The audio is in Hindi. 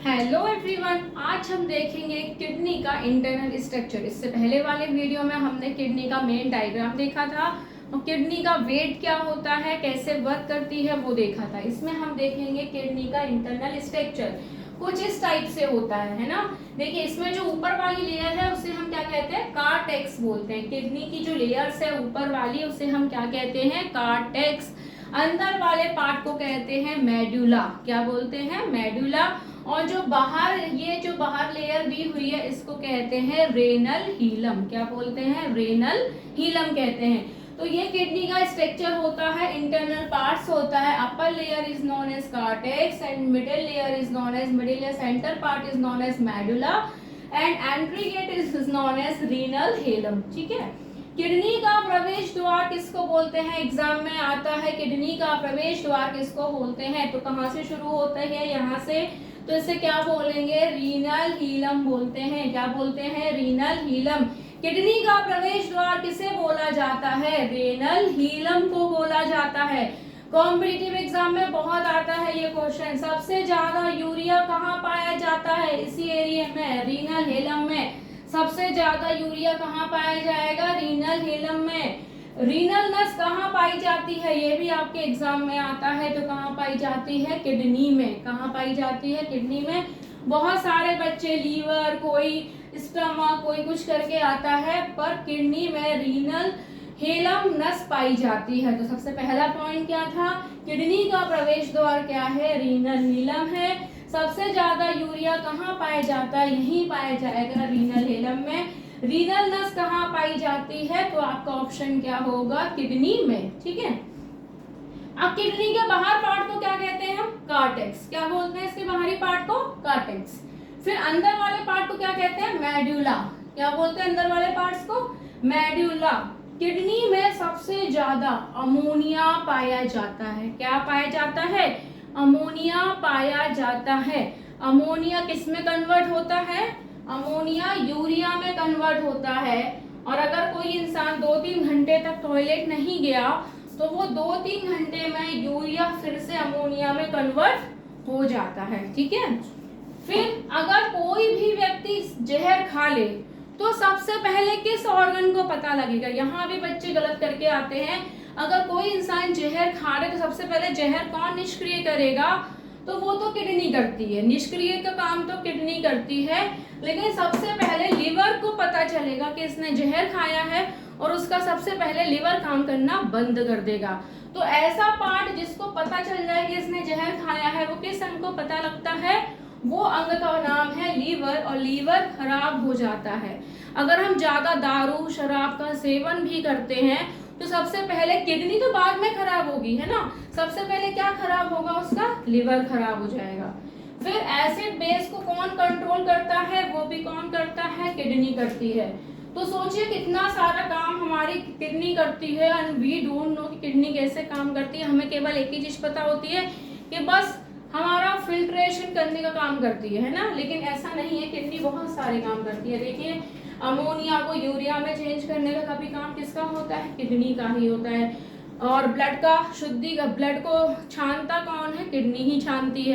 हेलो एवरीवन, आज हम देखेंगे किडनी का इंटरनल स्ट्रक्चर। इससे पहले वाले वीडियो में हमने किडनी का मेन डायग्राम देखा था और किडनी का वेट क्या होता है, कैसे वर्क करती है वो देखा था। इसमें हम देखेंगे किडनी का इंटरनल स्ट्रक्चर कुछ इस टाइप से होता है ना। देखिए, इसमें जो ऊपर वाली लेयर है उसे हम क्या कहते हैं, कार्टेक्स बोलते हैं। किडनी की जो लेयर्स है ऊपर वाली उसे हम क्या कहते हैं, कार्टेक्स। अंदर वाले पार्ट को कहते हैं मेडुला। क्या बोलते हैं, मेडुला। और जो बाहर, ये जो बाहर लेयर दी हुई है इसको कहते हैं रेनल हीलम। क्या बोलते हैं, रेनल हीलम कहते हैं। तो ये किडनी का स्ट्रक्चर होता है, इंटरनल पार्ट्स होता है। Upper layer is known as cortex and middle layer is known as, middle या centre part is known as medulla and entry gate is known as renal hilum. ठीक है। किडनी का प्रवेश द्वार किसको बोलते हैं, एग्जाम में आता है किडनी का प्रवेश द्वार किसको बोलते हैं। तो कहाँ से शुरू होता है, यहाँ से। तो इसे क्या बोलेंगे, रीनल हीलम बोलते हैं। क्या बोलते हैं, रीनल हीलम। किडनी का प्रवेश द्वार किसे बोला जाता है, रेनल हीलम को बोला जाता है। कॉम्पिटिटिव एग्जाम में बहुत आता है ये क्वेश्चन। सबसे ज्यादा यूरिया कहाँ पाया जाता है, इसी एरिया में, रीनल हीलम में। सबसे ज्यादा यूरिया कहाँ पाया जाएगा, रीनल हीलम में। रीनल नस कहाँ पाई जाती है, ये भी आपके एग्जाम में आता है। तो कहाँ पाई जाती है, किडनी में। कहाँ पाई जाती है, किडनी में। बहुत सारे बच्चे लीवर, कोई स्टमक, कोई कुछ करके आता है, पर किडनी में रीनल हीलम नस पाई जाती है। तो सबसे पहला पॉइंट क्या था, किडनी का प्रवेश द्वार क्या है, रीनल हीलम है। सबसे ज्यादा यूरिया कहाँ पाया जाता है, यहीं पाया जाएगा, रीनल हीलम में। रीनल नस कहाँ पाई जाती है, तो आपका ऑप्शन क्या होगा, किडनी में। ठीक है। अब किडनी के बाहर पार्ट को क्या कहते हैं हम, कार्टेक्स। क्या बोलते हैं इसके बाहरी पार्ट को, कार्टेक्स। फिर अंदर वाले पार्ट को क्या कहते हैं, मेडुला। क्या बोलते हैं अंदर वाले पार्ट्स को, मेडुला। किडनी में सबसे ज्यादा अमोनिया पाया जाता है। क्या पाया जाता है, अमोनिया पाया जाता है। अमोनिया किस में कन्वर्ट होता है, अमोनिया यूरिया में कन्वर्ट होता है। और अगर कोई इंसान 2-3 घंटे तक टॉयलेट नहीं गया तो वो 2-3 घंटे में यूरिया फिर से अमोनिया में कन्वर्ट हो जाता है। ठीक है। फिर अगर कोई भी व्यक्ति जहर खा ले तो सबसे पहले किस ऑर्गन को पता लगेगा, यहाँ भी बच्चे गलत करके आते हैं। अगर कोई इंसान जहर खा रहे तो सबसे पहले जहर कौन निष्क्रिय करेगा, तो वो तो किडनी करती है। निष्क्रिय का काम तो किडनी करती है, लेकिन सबसे पहले लिवर को पता चलेगा कि इसने जहर खाया है और उसका सबसे पहले लिवर काम करना बंद कर देगा। तो ऐसा पार्ट जिसको पता चल जाए कि इसने जहर खाया है, वो किस अंग को पता लगता है, वो अंग का नाम है लीवर। और लीवर खराब हो जाता है अगर हम ज्यादा दारू शराब का सेवन भी करते हैं। तो सबसे पहले किडनी तो बाद में खराब होगी, है ना। सबसे पहले क्या खराब होगा, उसका लिवर खराब हो जाएगा। फिर एसिड बेस को कौन कंट्रोल करता है, वो भी कौन करता है, किडनी करती है। तो सोचिए कितना सारा काम हमारी किडनी करती है एंड वी डोंट नो कि किडनी कैसे काम करती है। हमें केवल एक ही चीज पता होती है कि बस हमारा फिल्ट्रेशन करने का काम करती है ना। लेकिन ऐसा नहीं है, किडनी बहुत सारे काम करती है। देखिए, अमोनिया को यूरिया में चेंज करने का कभी काम किसका होता है, किडनी का ही होता है। और ब्लड का ब्लड को छानता कौन है, किडनी ही छानती है।